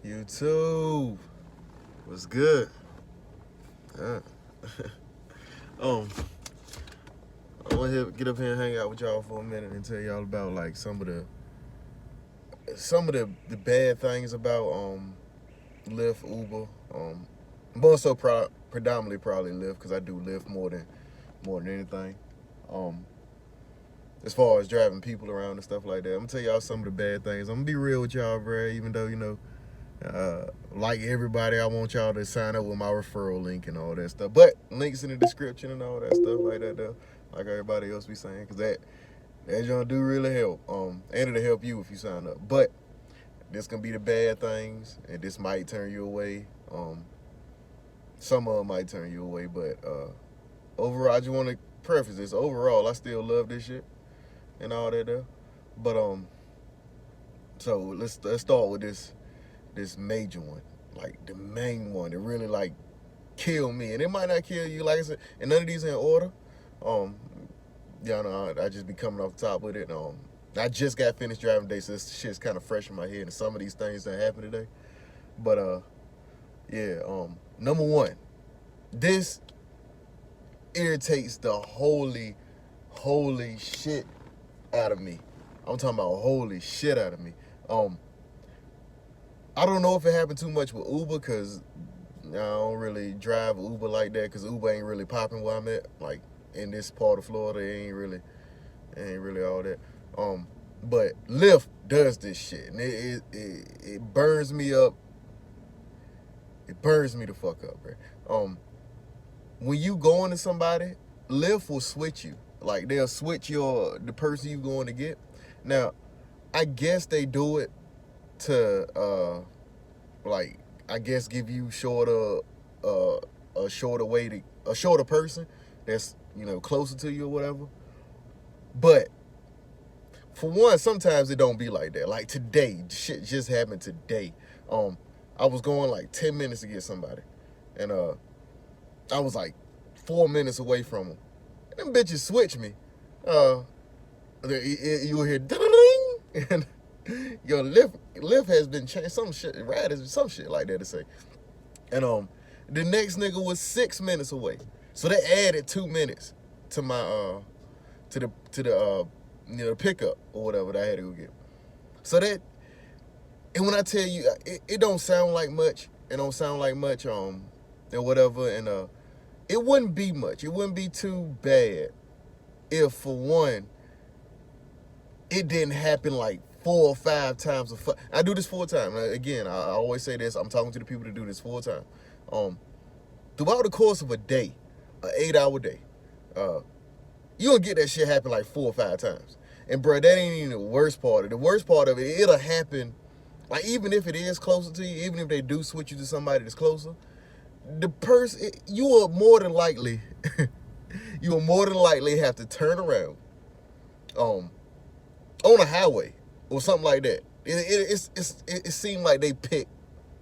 YouTube, what's good? Uh, um, I want to get up here and hang out with y'all for a minute and tell y'all about like some of the bad things about Lyft, Uber. More so predominantly probably Lyft because I do Lyft more than anything. Um, as far as driving people around and stuff like that, I'm gonna tell y'all some of the bad things. I'm gonna be real with y'all, bro. Even though like everybody, I want y'all to sign up with my referral link and all that stuff. But links in the description and all that stuff like that, though. Like everybody else be saying, because that gonna do really help. And it'll help you if you sign up. But this gonna be the bad things, and this might turn you away. Some of them might turn you away, but overall, I just want to preface this. Overall, I still love this shit and all that, though. But so let's start with this major one, like the main one that really like kill me, and it might not kill you, like I said, and none of these in order. Um, y'all know I just be coming off the top with it. I just got finished driving today, so this shit's kind of fresh in my head, and some of these things that happened today. But yeah. Number one, this irritates the holy shit out of me. I'm talking about holy shit out of me. I don't know if it happened too much with Uber because I don't really drive Uber like that because Uber ain't really popping where I'm at. Like in this part of Florida, it ain't really all that. But Lyft does this shit, and it burns me up. It burns me the fuck up, bro. When you go into somebody, Lyft will switch you. Like they'll switch the person you going to get. Now, I guess they do it to like I guess give you a shorter way to a shorter person that's closer to you or whatever. But for one, sometimes it don't be like that. Like today, shit just happened today. I was going like 10 minutes to get somebody, and I was like 4 minutes away from them. And them bitches switched me. You will hear ding, and your Lyft has been changed. Some shit, right? Some shit like that to say. And the next nigga was 6 minutes away. So they added 2 minutes to my to the pickup or whatever that I had to go get. So that, and when I tell you, it don't sound like much. It don't sound like much and whatever. And it wouldn't be much. It wouldn't be too bad if, for one, it didn't happen like 4 or 5 times. I do this full time. Again, I always say this. I'm talking to the people that do this full time. Throughout the course of a day, an 8-hour day, you gonna get that shit happen like 4 or 5 times. And bro, that ain't even the worst part. The worst part of it, it'll happen. Like even if it is closer to you, even if they do switch you to somebody that's closer, the person you will more than likely, have to turn around, on a highway or something like that. It seemed like they picked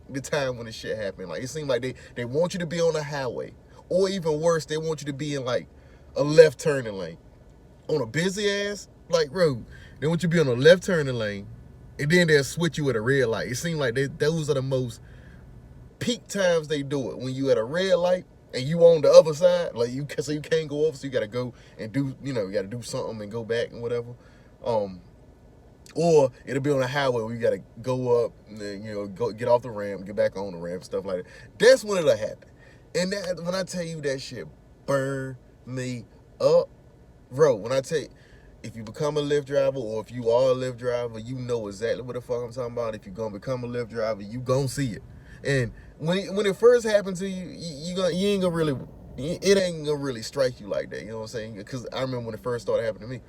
the time when the shit happened. Like it seemed like they want you to be on a highway, or even worse, they want you to be in like a left turning lane on a busy ass like road. They want you to be on a left turning lane, and then they'll switch you at a red light. It seemed like those are the most peak times they do it, when you at a red light and you on the other side, like so you can't go over, so you gotta go and do, you gotta do something and go back and whatever. Or it'll be on a highway where you gotta go up and then, go get off the ramp, get back on the ramp, stuff like that. That's when it'll happen. And that, when I tell you that shit burn me up, bro, when I tell you, if you become a Lyft driver, or if you are a Lyft driver, you know exactly what the fuck I'm talking about. If you're gonna become a Lyft driver, you gonna see it. And when it first happened to you, you ain't gonna really, it ain't gonna really strike you like that. You know what I'm saying? Because I remember when it first started happening to me,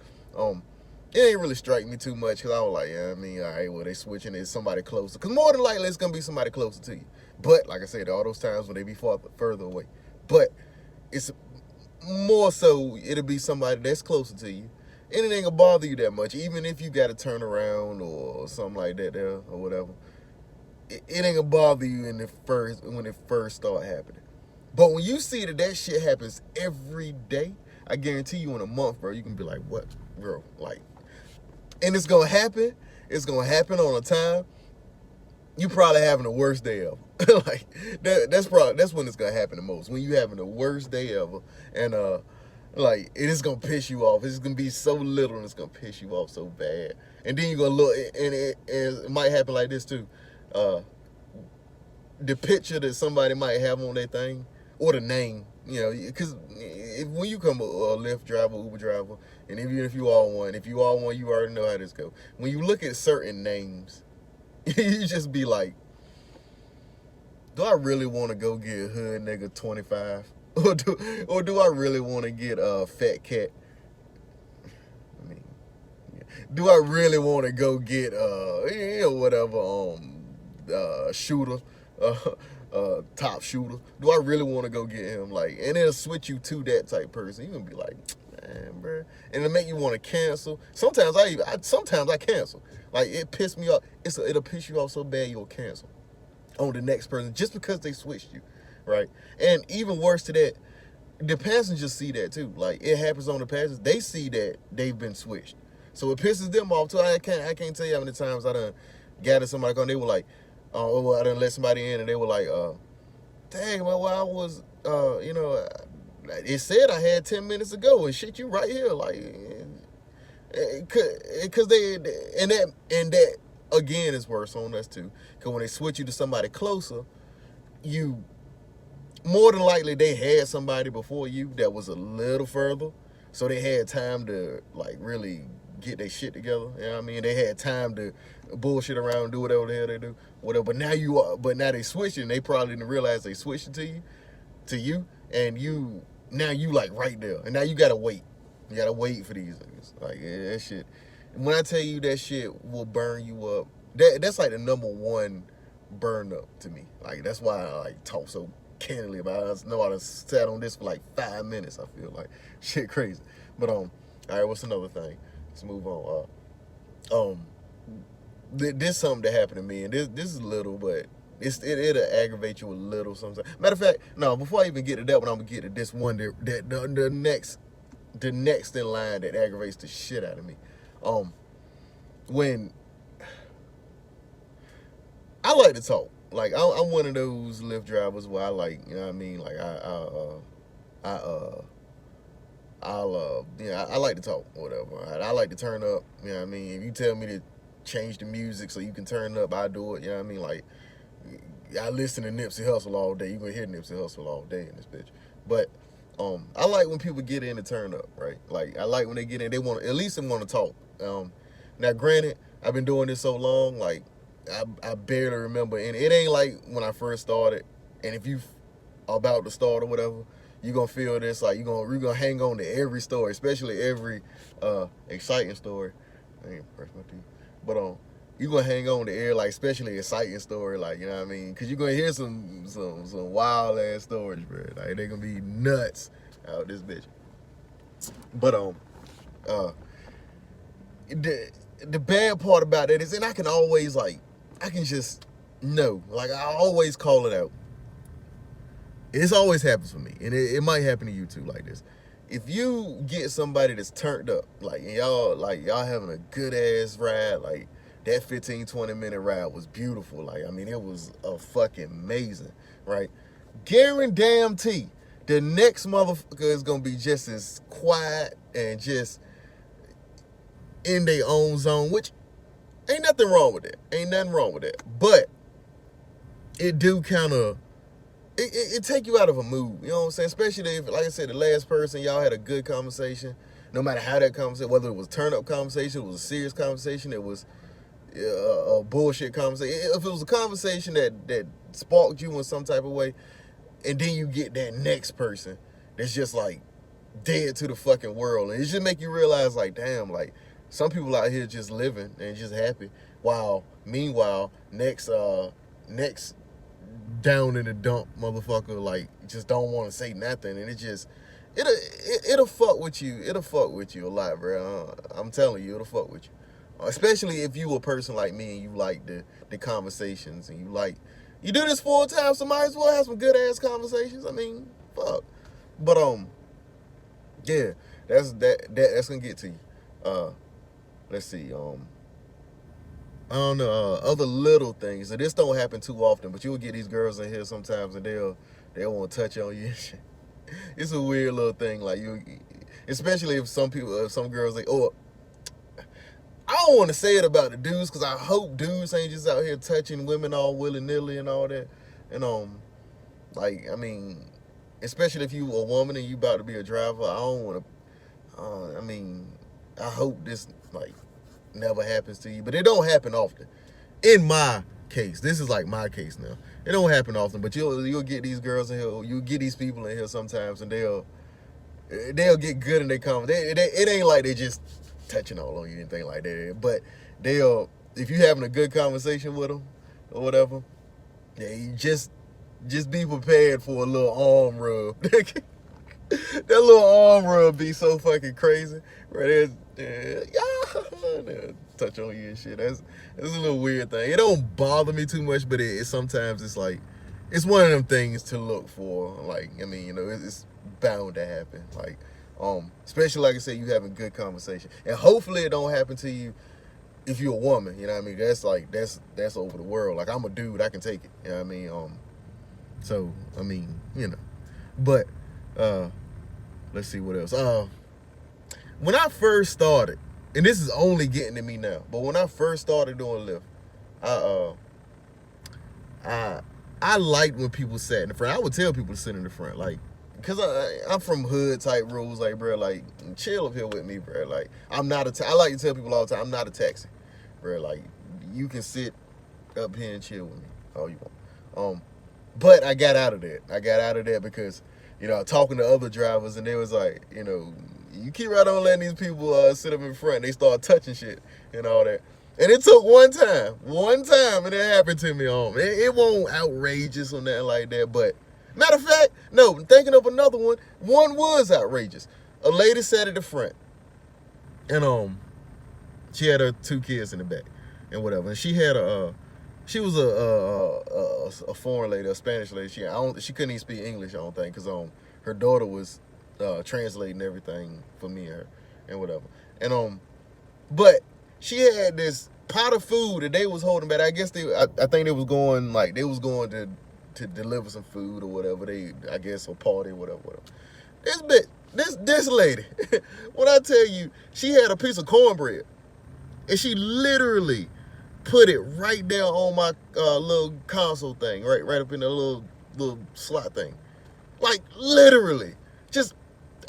it ain't really strike me too much, because I was like, yeah, I mean, all right, well, they switching, it's somebody closer. Because more than likely, it's gonna be somebody closer to you. But like I said, all those times when they be further away. But it's more so, it'll be somebody that's closer to you, and it ain't gonna bother you that much, even if you gotta turn around or something like that there or whatever. It ain't gonna bother you when it first start happening. But when you see that shit happens every day, I guarantee you in a month, bro, you can be like, what, bro? Like, and it's gonna happen. It's gonna happen on a time you probably having the worst day ever. Like that's when it's gonna happen the most. When you having the worst day ever, and like it is gonna piss you off. It's gonna be so little, and it's gonna piss you off so bad. And then you're gonna look, and it might happen like this too. Uh, the picture that somebody might have on their thing, or the name, you know, because when you come a Lyft driver, Uber driver, and even if you are one, you already know how this go. When you look at certain names, you just be like, do I really want to go get hood nigga 25, or do I really want to get fat cat? I mean, yeah. Do I really want to go get whatever shooter, top shooter? Do I really want to go get him? Like, and it'll switch you to that type person. You gonna be like, man, bro, and it'll make you want to cancel. Sometimes I cancel. Like, it pissed me off. It'll piss you off so bad you'll cancel on the next person just because they switched you, right? And even worse to that, the passengers see that too. Like, it happens on the passengers. They see that they've been switched, so it pisses them off too. I can't tell you how many times I done gathered somebody on. They were like, well, I done let somebody in, and they were like, dang, well, I was, it said I had 10 minutes ago, and shit, you right here, like, because that again is worse on us too. Because when they switch you to somebody closer, you more than likely they had somebody before you that was a little further, so they had time to like really get their shit together. You know what I mean? They had time to bullshit around and do whatever the hell they do, whatever. But now they switching. They probably didn't realize they switching to you, and now you like right there, and now you gotta wait. You gotta wait for these niggas. Like, yeah, that shit. When I tell you that shit will burn you up, that's like the number one burn up to me. Like, that's why I like talk so candidly about it. I know I done sat on this for like 5 minutes. I feel like shit crazy. But all right, what's another thing? Let's move on. This something that happened to me, and this is little, but it'll aggravate you a little sometimes. Matter of fact, no, before I even get to that one, I'm gonna get to this one that the next in line that aggravates the shit out of me. When I like to talk, like I'm one of those Lyft drivers where I like, you know what I mean, like I like to talk or whatever. I like to turn up, you know what I mean. If you tell me to change the music so you can turn up, I do it, you know what I mean. Like, I listen to Nipsey Hussle all day. You gonna hear Nipsey Hussle all day in this bitch. But I like when people get in and turn up, right? Like, I like when they get in, they want, at least they want to talk. Now, granted, I've been doing this so long, like, I barely remember, and it ain't like when I first started. And if you about to start or whatever, you're gonna feel this, like, you're gonna hang on to every story, especially every exciting story. I ain't press my teeth, but you're gonna hang on to every, like, especially exciting story, like, you know what I mean? Because you're gonna hear some wild ass stories, bro. Like, they're gonna be nuts out this bitch. But the bad part about that is, and I can always, like, I can just know, like, I always call it out. This always happens for me, and it might happen to you too, like this. If you get somebody that's turned up, like, y'all having a good ass ride, like, that 15-20 minute ride was beautiful. Like, I mean, it was a fucking amazing, right? Guarantee the next motherfucker is gonna be just as quiet and just in their own zone, which ain't nothing wrong with that. Ain't nothing wrong with that. But it do kind of, it take you out of a mood. You know what I'm saying? Especially if, like I said, the last person, y'all had a good conversation. No matter how that conversation, whether it was a turn-up conversation, it was a serious conversation, it was a bullshit conversation. If it was a conversation that sparked you in some type of way, and then you get that next person that's just like dead to the fucking world, and it just make you realize, like, damn, like, some people out here just living and just happy, while meanwhile next down in the dump motherfucker, like, just don't want to say nothing, and it'll fuck with you. It'll fuck with you a lot, bro. I'm telling you, it'll fuck with you. Especially if you a person like me and you like the conversations, and you do this full time, so might as well have some good ass conversations. I mean, fuck. But yeah, that's gonna get to you. Let's see. I don't know, other little things. And this don't happen too often, but you'll get these girls in here sometimes, and they'll want to touch on you and shit. It's a weird little thing, like you, especially if some people, some girls, like, oh, I don't want to say it about the dudes, because I hope dudes ain't just out here touching women all willy nilly and all that. And like, I mean, especially if you a woman and you about to be a driver, I don't want to. I mean, I hope this like never happens to you, but it don't happen often. In my case, this is like my case now. It don't happen often, but you'll get these girls in here, you get these people in here sometimes, and they'll get good and they come. It ain't like they just touching all on you, anything like that. But they'll, if you having a good conversation with them or whatever, yeah, you just be prepared for a little arm rub. That little arm rub be so fucking crazy. Right there, yeah, touch on you and shit. That's a little weird thing. It don't bother me too much, but it sometimes it's like, it's one of them things to look for. Like, I mean, you know, it's bound to happen. Like, especially like I said, you having good conversation, and hopefully it don't happen to you if you're a woman. You know what I mean? That's like that's over the world. Like, I'm a dude, I can take it. You know what I mean? So I mean, you know, but let's see what else. When I first started, and this is only getting to me now, but when I first started doing Lyft, I liked when people sat in the front. I would tell people to sit in the front, like, cause I'm from hood type rules, like, bro, like, chill up here with me, bro. Like, I'm not I like to tell people all the time, I'm not a taxi, bro. Like, you can sit up here and chill with me all you want. But I got out of that. I got out of that because, you know, talking to other drivers, and they was like, you know, you keep right on letting these people sit up in front. They start touching shit and all that. And it took one time, and it happened to me. It won't outrageous or nothing like that. But matter of fact, no, thinking of another one. One was outrageous. A lady sat at the front, and she had her 2 kids in the back, and whatever. And she had she was a foreign lady, a Spanish lady. She couldn't even speak English, I don't think, because her daughter was translating everything for me and her and whatever. And but she had this pot of food that they was holding back. I guess I think they was going to deliver some food or whatever. I guess a party or whatever. This lady, when I tell you, she had a piece of cornbread, and she literally put it right down on my little console thing, right up in the little slot thing, like literally, just.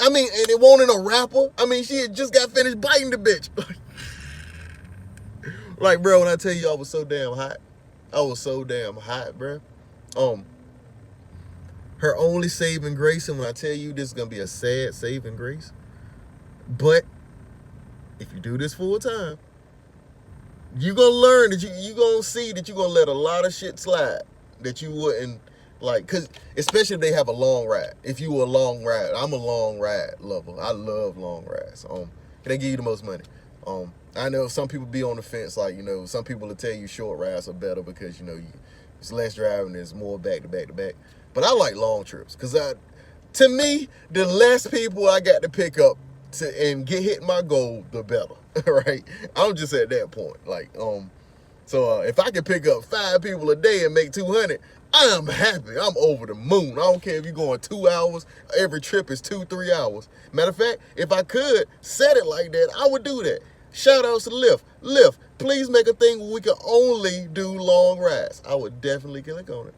I mean, and it wasn't in a wrapper. I mean, she had just got finished biting the bitch. Like, bro, when I tell you I was so damn hot, bro. Her only saving grace, and when I tell you this is gonna be a sad saving grace, but if you do this full time, you gonna learn that you gonna see that you gonna let a lot of shit slide that you wouldn't. Like, cause especially if they have a long ride. If you a long ride, I'm a long ride lover. I love long rides. They give you the most money. I know some people be on the fence, like, you know, some people will tell you short rides are better because, you know, it's less driving, there's more back to back to back. But I like long trips, cause to me, the less people I got to pick up and get hit my goal, the better. Right? I'm just at that point. Like, so if I can pick up 5 people a day and make 200, I'm happy. I'm over the moon. I don't care if you're going 2 hours. Every trip is 2-3 hours. Matter of fact, if I could set it like that, I would do that. Shout outs to Lyft. Lyft, please make a thing where we can only do long rides. I would definitely click on it.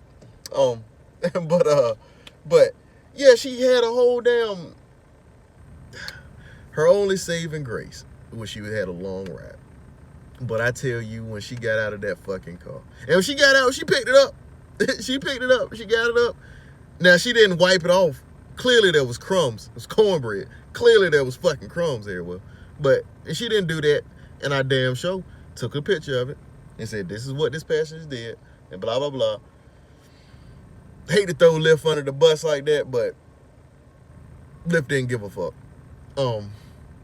But yeah, she had a whole damn. Her only saving grace was she had a long ride. But I tell you, when she got out of that fucking car, and when she got out, she picked it up. She picked it up. She got it up. Now, she didn't wipe it off. Clearly, there was crumbs. It was cornbread. Clearly, there was fucking crumbs everywhere. But she didn't do that. And I damn sure took a picture of it and said, this is what this passenger did, and blah, blah, blah. Hate to throw Lyft under the bus like that, but Lyft didn't give a fuck.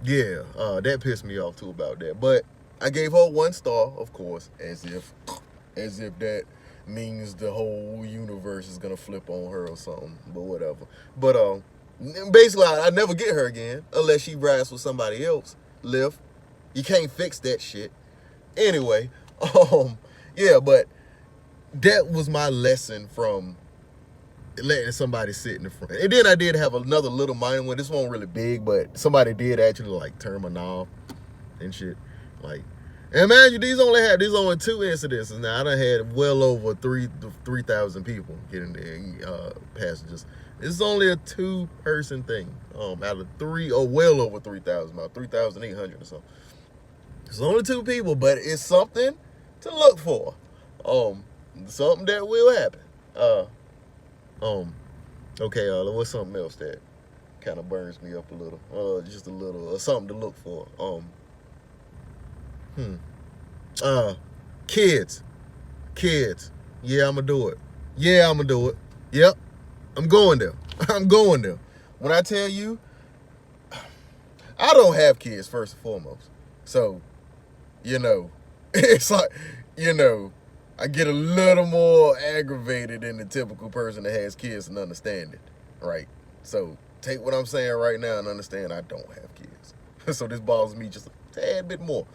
Yeah, that pissed me off too about that. But I gave her 1 star, of course, as if that means the whole universe is gonna flip on her or something, but whatever. But basically, I never get her again unless she rides with somebody else. Lyft, you can't fix that shit. Anyway, Yeah, but that was my lesson from letting somebody sit in the front. And then I did have another little minor one. This one really big, but somebody did actually like turn my knob and shit. Like, and imagine these only two incidences. Now I done had well over 3,000 people getting there, passengers. It's only a 2-person thing. Out of three or well over 3,000, about 3,800 or something. It's only 2 people, but it's something to look for. Something that will happen. Okay, what's something else that kind of burns me up a little? Just a little, something to look for. Kids. Yeah, I'm gonna do it. Yep, I'm going there. I'm going there. When I tell you, I don't have kids first and foremost, so it's like, I get a little more aggravated than the typical person that has kids and understand it, right? So take what I'm saying right now and understand I don't have kids. So this bothers me just a tad bit more.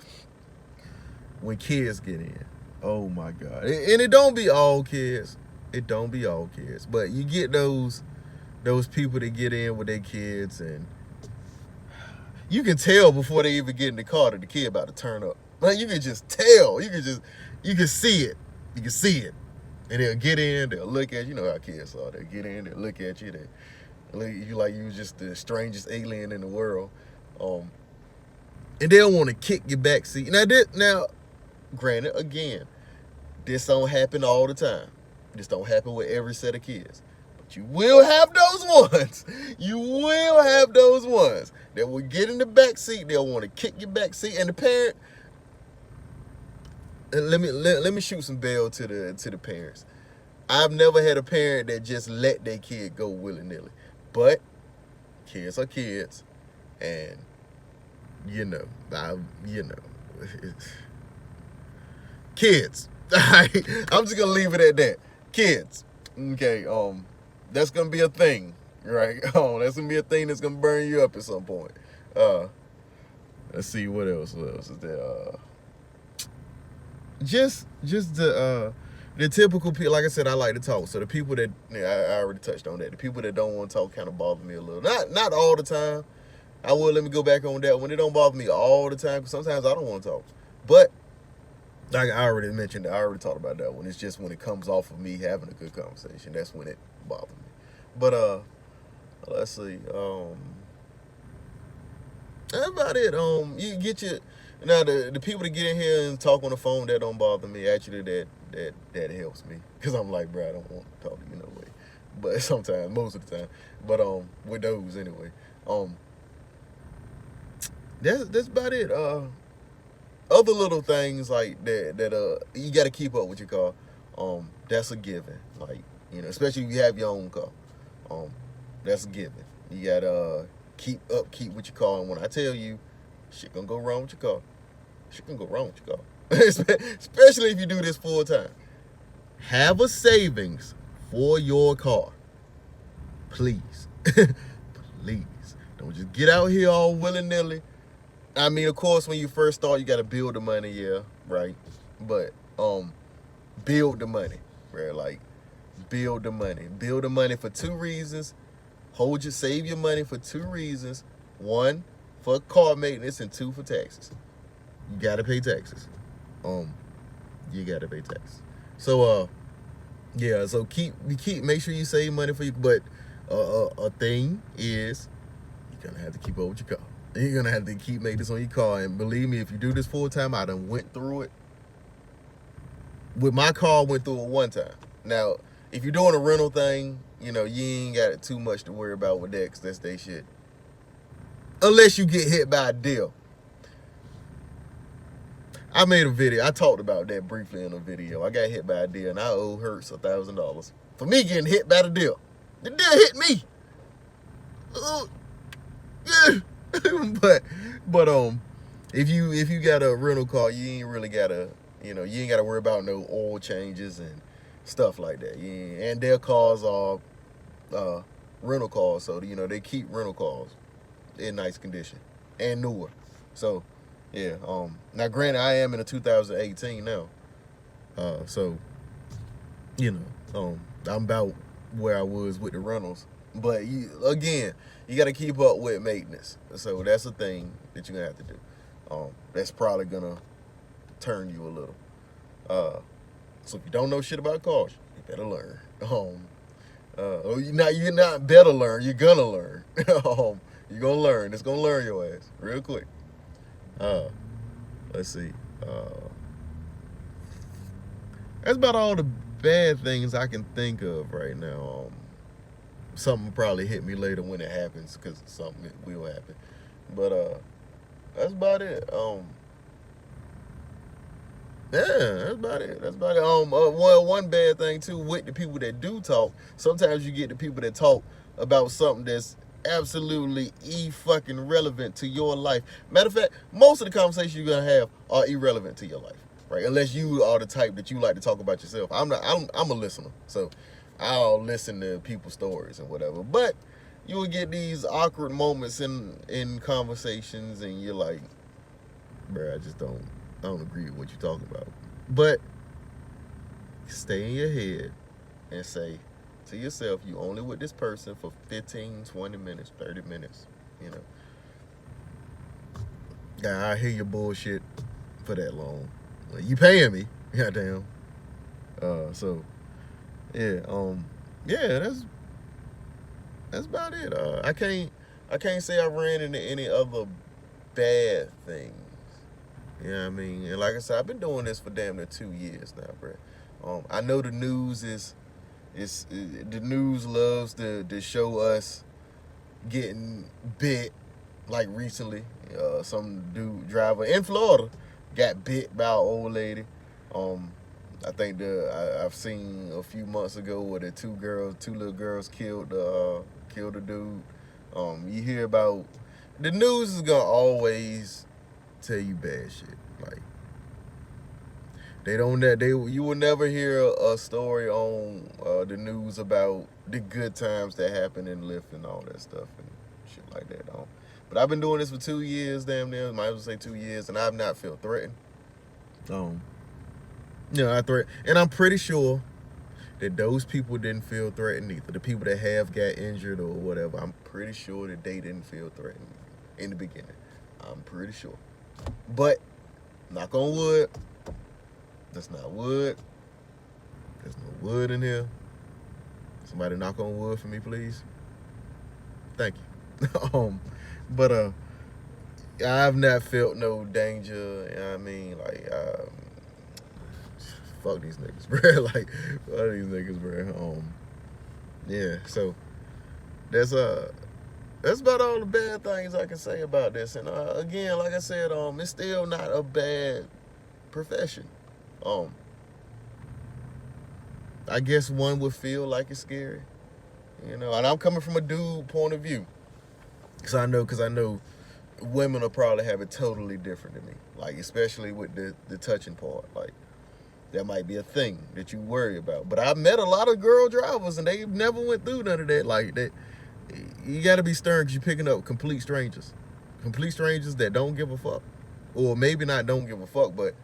When kids get in, oh my God. And it don't be all kids. But you get those people that get in with their kids, and you can tell before they even get in the car that the kid about to turn up. Like, you can just tell. You can see it. And they'll get in, they'll look at you. You know how kids are. They'll get in, they'll look at you. They look at you like you was just the strangest alien in the world. And they'll want to kick your back seat. Now, granted, again, this don't happen all the time. This don't happen with every set of kids. But you will have those ones. You will have those ones that will get in the back seat. They'll want to kick your back seat. And the parent, let me shoot some bail to the parents. I've never had a parent that just let their kid go willy-nilly. But kids are kids. And, kids. I'm just gonna leave it at that. Kids. Okay. That's gonna be a thing, right? That's gonna be a thing that's gonna burn you up at some point. Let's see what else is there. Just the typical people. Like I said, I like to talk. So the people that I already touched on that. The people that don't want to talk kind of bother me a little. Not all the time. I will let me go back on that one. It don't bother me all the time because sometimes I don't want to talk. But like I already mentioned, I already talked about that one. It's just when it comes off of me having a good conversation, that's when it bothers me. But let's see. That's about it. You get your now the people that get in here and talk on the phone, that don't bother me. Actually, that helps me because I'm like, bro, I don't want to talk to you no way. But sometimes, most of the time. But with those anyway. That's about it. Other little things like that you got to keep up with your car. That's a given. Like, especially if you have your own car. That's a given. You gotta keep with your car. And when I tell you, shit gonna go wrong with your car. Shit gonna go wrong with your car. Especially if you do this full time. Have a savings for your car. Please. Please. Don't just get out here all willy-nilly. I mean, of course, when you first start, you got to build the money, yeah, right? But build the money, right? Like, build the money. Build the money for 2 reasons. Save your money for 2 reasons. 1, for car maintenance, and 2, for taxes. You got to pay taxes. You got to pay taxes. So, yeah, so make sure you save money for you. But a thing is, you're going to have to keep up with your car. You're going to have to keep maintenance on your car. And believe me, if you do this full time, I done went through it. With my car, I went through it 1 time. Now, if you're doing a rental thing, you ain't got too much to worry about with that because that's their shit. Unless you get hit by a deal. I made a video. I talked about that briefly in a video. I got hit by a deal and I owe Hertz $1,000 for me getting hit by the deal. The deal hit me. but if you got a rental car, you ain't really gotta you ain't gotta worry about no oil changes and stuff like that. And their cars are rental cars, so they keep rental cars in nice condition and newer. So Yeah. Now, granted, I am in a 2018 now. So you know, I'm about where I was with the rentals. But again, you got to keep up with maintenance. So that's a thing that you're gonna have to do. That's probably gonna turn you a little. So if you don't know shit about cars, you better learn. Or you're not better learn. You're gonna learn. You're gonna learn. It's gonna learn your ass real quick. Uh, let's see. Uh, that's about all the bad things I can think of right now. Something probably hit me later when it happens because something will happen. But that's about it. Yeah, that's about it. That's about it. One bad thing too with the people that do talk. Sometimes you get the people that talk about something that's absolutely fucking relevant to your life. Matter of fact, most of the conversations you're gonna have are irrelevant to your life, right? Unless you are the type that you like to talk about yourself. I'm not. I'm a listener, so I'll listen to people's stories and whatever. But you will get these awkward moments in conversations, and you're like, bro, I don't agree with what you're talking about. But stay in your head and say to yourself, you only with this person for 15, 20 minutes, 30 minutes, you know. Yeah, I hear your bullshit for that long. Well, you paying me, goddamn. So yeah, yeah, that's about it. I can't say I ran into any other bad things. You know what I mean? And like I said, I've been doing this for damn near 2 years now, bro. I know the news is the news loves to show us getting bit. Like recently, some dude driver in Florida got bit by an old lady. I think I've seen a few months ago where the two little girls killed the dude. You hear about the news is gonna always tell you bad shit. Like you will never hear a story on the news about the good times that happen in Lyft and all that stuff and shit like that. But I've been doing this for 2 years, damn near. Might as well say 2 years, and I've not felt threatened. And I'm pretty sure that those people didn't feel threatened either. The people that have got injured or whatever, I'm pretty sure that they didn't feel threatened in the beginning. I'm pretty sure. But knock on wood. That's not wood. There's no wood in here. Somebody knock on wood for me, please. Thank you. But I've not felt no danger. You know what I mean? Like, fuck these niggas, bro. Like, fuck these niggas, bro. Yeah. So that's about all the bad things I can say about this. And again, like I said, it's still not a bad profession. I guess one would feel like it's scary, you know. And I'm coming from a dude point of view, cause I know women will probably have it totally different than me. Like especially with the touching part, like that might be a thing that you worry about. But I've met a lot of girl drivers and they never went through none of that. Like that, you got to be stern because you're picking up complete strangers that don't give a fuck, or maybe not don't give a fuck, but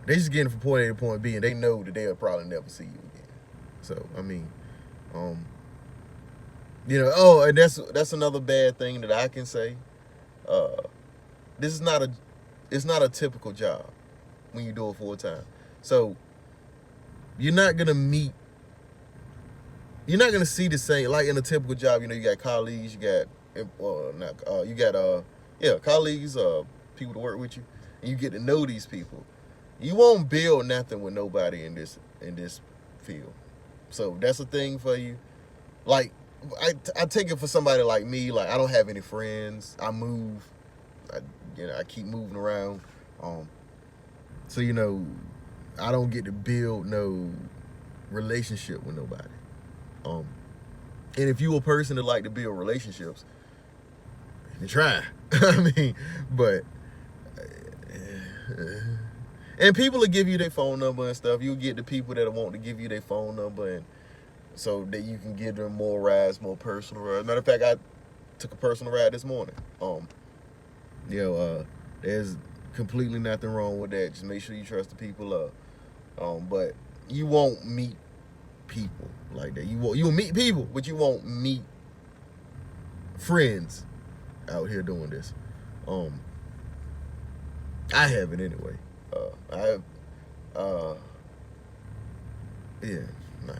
they just getting from point A to point B, and they know that they'll probably never see you again. So I mean, you know. Oh, and that's another bad thing that I can say. This is not it's not a typical job when you do it full time. So you're not gonna see the same like in a typical job. You know, you got colleagues, you got colleagues, people to work with you, and you get to know these people. You won't build nothing with nobody in this field. So that's a thing for you. Like I take it for somebody like me. Like I don't have any friends. I move. I keep moving around. So you know, I don't get to build no relationship with nobody. And if you a person that like to build relationships, you can try. I mean, but. And people will give you their phone number and stuff. You'll get the people that want to give you their phone number, and so that you can give them more rides, more personal rides. Matter of fact, I took a personal ride this morning. There's completely nothing wrong with that. Just make sure you trust the people. But you won't meet people like that. You'll meet people, but you won't meet friends out here doing this. Um, I haven't anyway. I have, yeah, nah.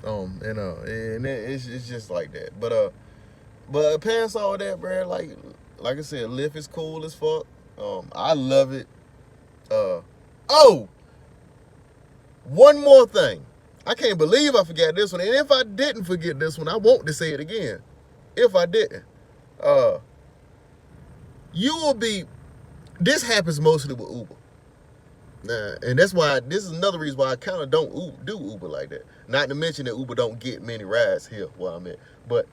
And it's just like that. But past all that, bro, like I said, Lyft is cool as fuck. I love it. Uh, oh, one more thing. I can't believe I forgot this one. And if I didn't forget this one, I want to say it again. If I didn't, uh, you will be. This happens mostly with Uber. And that's why this is another reason why I kind of don't do Uber like that. Not to mention that Uber don't get many rides here where I'm at. But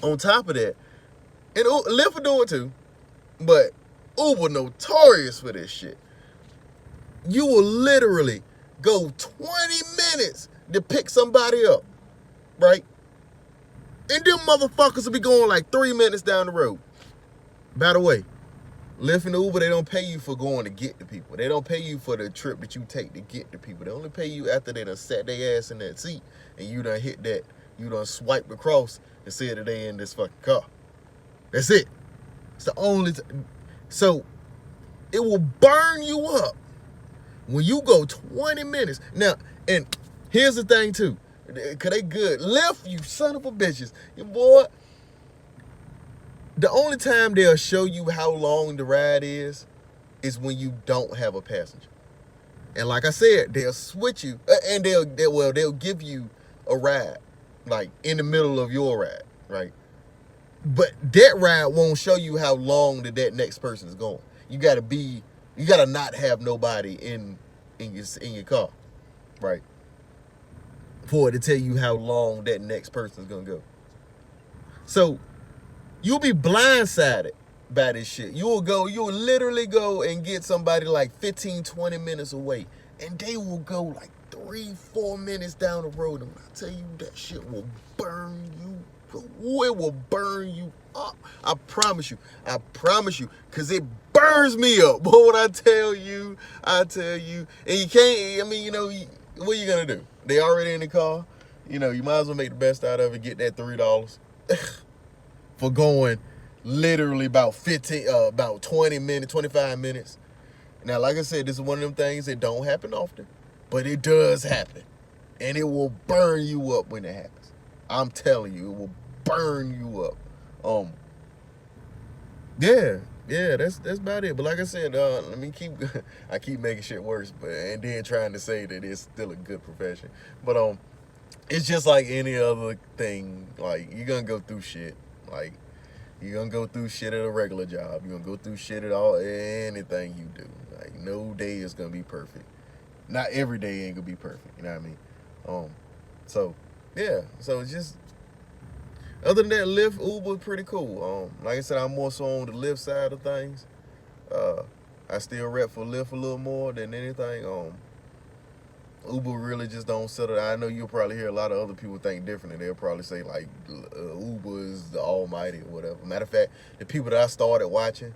on top of that, and Lyft will do it too, but Uber notorious for this shit. You will literally go 20 minutes to pick somebody up, right? And them motherfuckers will be going like 3 minutes down the road. By the way, Lyft and Uber, they don't pay you for going to get the people. They don't pay you for the trip that you take to get the people. They only pay you after they done sat their ass in that seat and you done hit that, you done swiped across and said that they in this fucking car. That's it. It's the only so it will burn you up when you go 20 minutes. Now, and here's the thing too. Cause they good. Lyft, you son of a bitches. Your boy, the only time they'll show you how long the ride is when you don't have a passenger. And like I said, they'll switch you and they'll give you a ride, like in the middle of your ride, right? But that ride won't show you how long that next person is going. You gotta not have nobody in your car, right? For it to tell you how long that next person is gonna go. So you'll be blindsided by this shit. You'll literally go and get somebody like 15, 20 minutes away, and they will go like 3-4 minutes down the road. And I tell you, that shit will burn you. It will burn you up. I promise you. Because it burns me up. But what I tell you. And you can't, what are you going to do? They already in the car. You might as well make the best out of it. Get that $3 for going literally about 20 minutes, 25 minutes. Now, like I said, this is one of them things that don't happen often. But it does happen. And it will burn you up when it happens. I'm telling you, it will burn you up. Yeah, that's about it. But like I said, I keep making shit worse, and then trying to say that it's still a good profession. But it's just like any other thing. Like, you're gonna go through shit. Like, you're gonna go through shit at a regular job. You're gonna go through shit at anything you do. Like, no day is gonna be perfect. Not every day ain't gonna be perfect. You know what I mean? So yeah. So it's just, other than that, Lyft, Uber is pretty cool. Like I said, I'm more so on the Lyft side of things. I still rep for Lyft a little more than anything. Uber really just don't settle. I know you'll probably hear a lot of other people think differently. They'll probably say like Uber is the almighty or whatever. Matter of fact, the people that I started watching,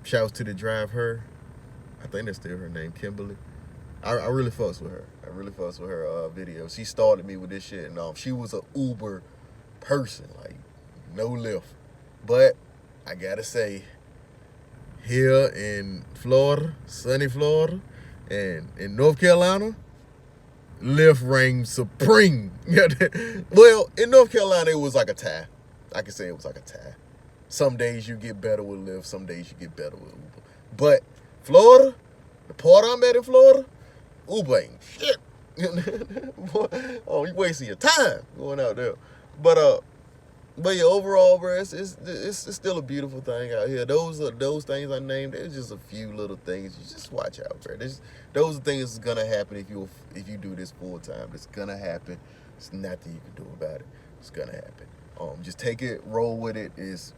shouts to the drive her. I think that's still her name, Kimberly. I really fucks with her. I really fucks with her video. She started me with this shit, and she was an Uber person, like no Lyft. But I gotta say, here in Florida, sunny Florida, and in North Carolina, Lyft reigns supreme. Well, in North Carolina, it was like a tie. I can say it was like a tie. Some days you get better with Lyft, some days you get better with Uber. But Florida, the part I'm at in Florida, Uber ain't shit. You wasting your time going out there. But yeah, overall, bro, it's still a beautiful thing out here. Those things I named. There's just a few little things. You just watch out, bro. Those are things that's gonna happen if you do this full time. It's gonna happen. There's nothing you can do about it. It's gonna happen. Just take it, roll with it. It's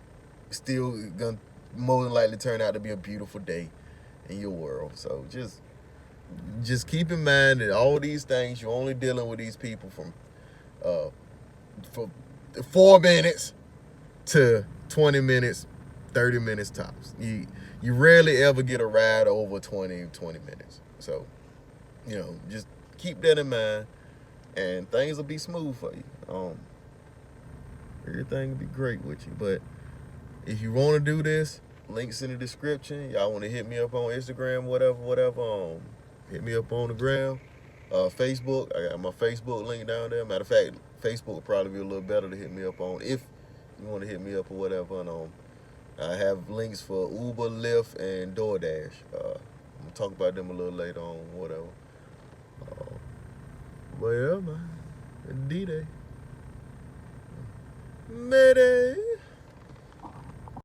still gonna more than likely turn out to be a beautiful day in your world. So just keep in mind that all these things, you're only dealing with these people from 4 minutes to 20 minutes, 30 minutes tops. You rarely ever get a ride over 20 minutes. So, just keep that in mind, and things will be smooth for you. Everything will be great with you. But if you want to do this, links in the description. Y'all want to hit me up on Instagram, whatever. Hit me up on the gram. Facebook, I got my Facebook link down there. Matter of fact, Facebook would probably be a little better to hit me up on if you want to hit me up or whatever. And I have links for Uber, Lyft, and DoorDash. I'm gonna talk about them a little later on, whatever. But yeah, man, D-Day. Mayday.